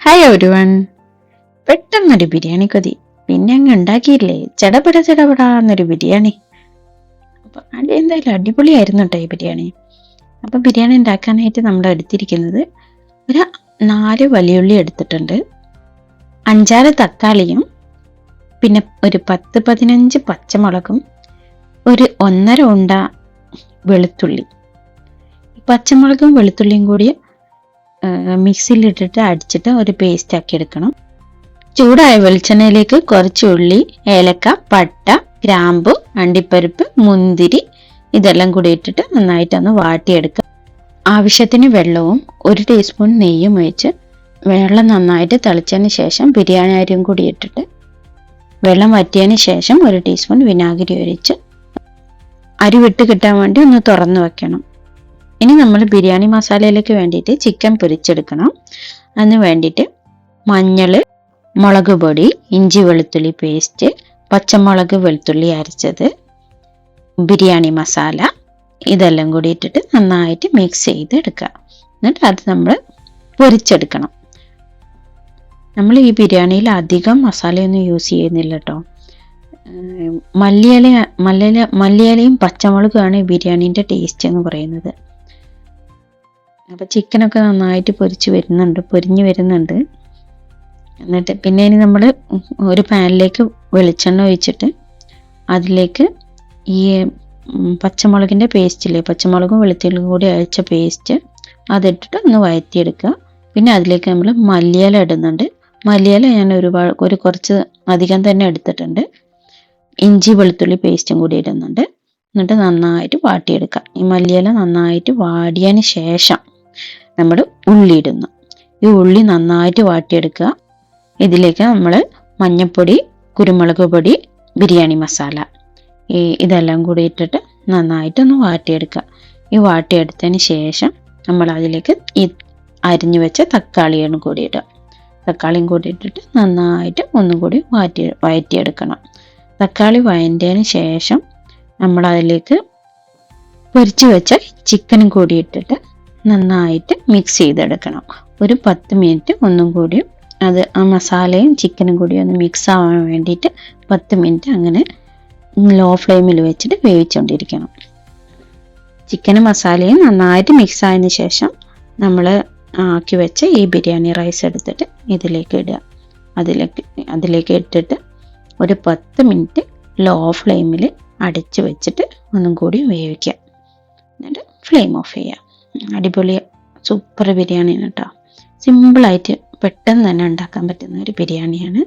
Hi every one. പെട്ടെന്നൊരു ബിരിയാണി കൊതി, പിന്നെ അങ്ങ് ഉണ്ടാക്കിയില്ലേ ചടപടാന്നൊരു ബിരിയാണി. അപ്പൊ അത് എന്തായാലും അടിപൊളിയായിരുന്നു കേട്ടോ ഈ ബിരിയാണി. അപ്പൊ ബിരിയാണി ഉണ്ടാക്കാനായിട്ട് നമ്മൾ എടുത്തിരിക്കുന്നത് ഒരു 4 വലിയുള്ളി എടുത്തിട്ടുണ്ട്, 5-6 തക്കാളിയും, പിന്നെ ഒരു 10-15 പച്ചമുളകും, ഒരു 1.5 ഉണ്ട വെളുത്തുള്ളി. പച്ചമുളകും വെളുത്തുള്ളിയും കൂടി മിക്സിയിലിട്ടിട്ട് അടിച്ചിട്ട് ഒരു പേസ്റ്റ് ആക്കി എടുക്കണം. ചൂടായ വെളിച്ചെണ്ണയിലേക്ക് കുറച്ച് ഉള്ളി, ഏലക്ക, പട്ട, ഗ്രാമ്പു, അണ്ടിപ്പരിപ്പ്, മുന്തിരി ഇതെല്ലാം കൂടി ഇട്ടിട്ട് നന്നായിട്ടൊന്ന് വാട്ടിയെടുക്കുക. ആവശ്യത്തിന് വെള്ളവും 1 ടീസ്പൂൺ നെയ്യും ഒഴിച്ച് വെള്ളം നന്നായിട്ട് തിളച്ചതിന് ശേഷം ബിരിയാണി അരിയും കൂടി ഇട്ടിട്ട് വെള്ളം വറ്റിയതിന് ശേഷം 1 ടീസ്പൂൺ വിനാഗിരി ഒഴിച്ച് അരി വിട്ട് കിട്ടാൻ വേണ്ടി ഒന്ന് തുറന്നു വെക്കണം. ഇനി നമ്മൾ ബിരിയാണി മസാലയിലേക്ക് വേണ്ടിയിട്ട് ചിക്കൻ പൊരിച്ചെടുക്കണം. അതിന് വേണ്ടിയിട്ട് മഞ്ഞൾ, മുളക് പൊടി, ഇഞ്ചി വെളുത്തുള്ളി പേസ്റ്റ്, പച്ചമുളക് വെളുത്തുള്ളി അരച്ചത്, ബിരിയാണി മസാല ഇതെല്ലാം കൂടി ഇട്ടിട്ട് നന്നായിട്ട് മിക്സ് ചെയ്തെടുക്കുക. എന്നിട്ട് അത് നമ്മൾ പൊരിച്ചെടുക്കണം. നമ്മൾ ഈ ബിരിയാണിയിൽ അധികം മസാലയൊന്നും യൂസ് ചെയ്യുന്നില്ല കേട്ടോ. മല്ലിയിലയും പച്ചമുളകുമാണ് ഈ ബിരിയാണീൻ്റെ ടേസ്റ്റ് എന്ന് പറയുന്നത്. അപ്പോൾ ചിക്കനൊക്കെ നന്നായിട്ട് പൊരിഞ്ഞ് വരുന്നുണ്ട്. എന്നിട്ട് പിന്നെ ഇനി നമ്മൾ ഒരു പാനിലേക്ക് വെളിച്ചെണ്ണ ഒഴിച്ചിട്ട് അതിലേക്ക് ഈ പച്ചമുളകിൻ്റെ പേസ്റ്റില്ലേ, പച്ചമുളകും വെളുത്തുള്ളിയും കൂടി അരച്ച പേസ്റ്റ് അതിട്ടിട്ട് ഒന്ന് വഴറ്റിയെടുക്കുക. പിന്നെ അതിലേക്ക് നമ്മൾ മല്ലിയില ഇടുന്നുണ്ട്. മല്ലിയില ഞാൻ കുറച്ച് അധികം തന്നെ എടുത്തിട്ടുണ്ട്. ഇഞ്ചി വെളുത്തുള്ളി പേസ്റ്റും കൂടി ഇടുന്നുണ്ട്. എന്നിട്ട് നന്നായിട്ട് വാട്ടിയെടുക്കുക. ഈ മല്ലിയില നന്നായിട്ട് വാടിയതിന് ശേഷം നമ്മൾ ഉള്ളി ഇടുന്നു. ഈ ഉള്ളി നന്നായിട്ട് വാട്ടിയെടുക്കുക. ഇതിലേക്ക് നമ്മൾ മഞ്ഞൾപ്പൊടി, കുരുമുളക് പൊടി, ബിരിയാണി മസാല ഇതെല്ലാം കൂടി ഇട്ടിട്ട് നന്നായിട്ടൊന്ന് വാട്ടിയെടുക്കുക. ഈ വാട്ടിയെടുത്തതിന് ശേഷം നമ്മൾ അതിലേക്ക് ഈ അരിഞ്ഞു വെച്ച തക്കാളിയും കൂടി ഇടുക. തക്കാളിയും കൂടി ഇട്ടിട്ട് നന്നായിട്ട് ഒന്നും കൂടി വഴറ്റിയെടുക്കണം. തക്കാളി വഴറ്റിയതിന് ശേഷം നമ്മൾ അതിലേക്ക് പൊരിച്ചു വെച്ച ചിക്കനും കൂടി ഇട്ടിട്ട് നന്നായിട്ട് മിക്സ് ചെയ്തെടുക്കണം. ഒരു 10 മിനിറ്റ് ഒന്നും കൂടി ആ മസാലയും ചിക്കനും കൂടി ഒന്ന് മിക്സ് ആവാൻ വേണ്ടിയിട്ട് 10 മിനിറ്റ് അങ്ങനെ ലോ ഫ്ലെയിമിൽ വെച്ചിട്ട് വേവിച്ചുകൊണ്ടിരിക്കണം. ചിക്കനും മസാലയും നന്നായിട്ട് മിക്സ് ആയതിനു ശേഷം നമ്മൾ ആക്കി വെച്ച ഈ ബിരിയാണി റൈസ് എടുത്തിട്ട് ഇതിലേക്ക് ഇടുക. അതിലേക്ക് ഇട്ടിട്ട് ഒരു 10 മിനിറ്റ് ലോ ഫ്ലെയിമിൽ അടച്ച് വെച്ചിട്ട് ഒന്നും കൂടി വേവിക്കുക. എന്നിട്ട് ഫ്ലെയിം ഓഫ് ചെയ്യുക. അടിപൊളി സൂപ്പർ ബിരിയാണിയാണ് കേട്ടോ. സിമ്പിളായിട്ട് പെട്ടെന്ന് തന്നെ ഉണ്ടാക്കാൻ പറ്റുന്ന ഒരു ബിരിയാണിയാണ്.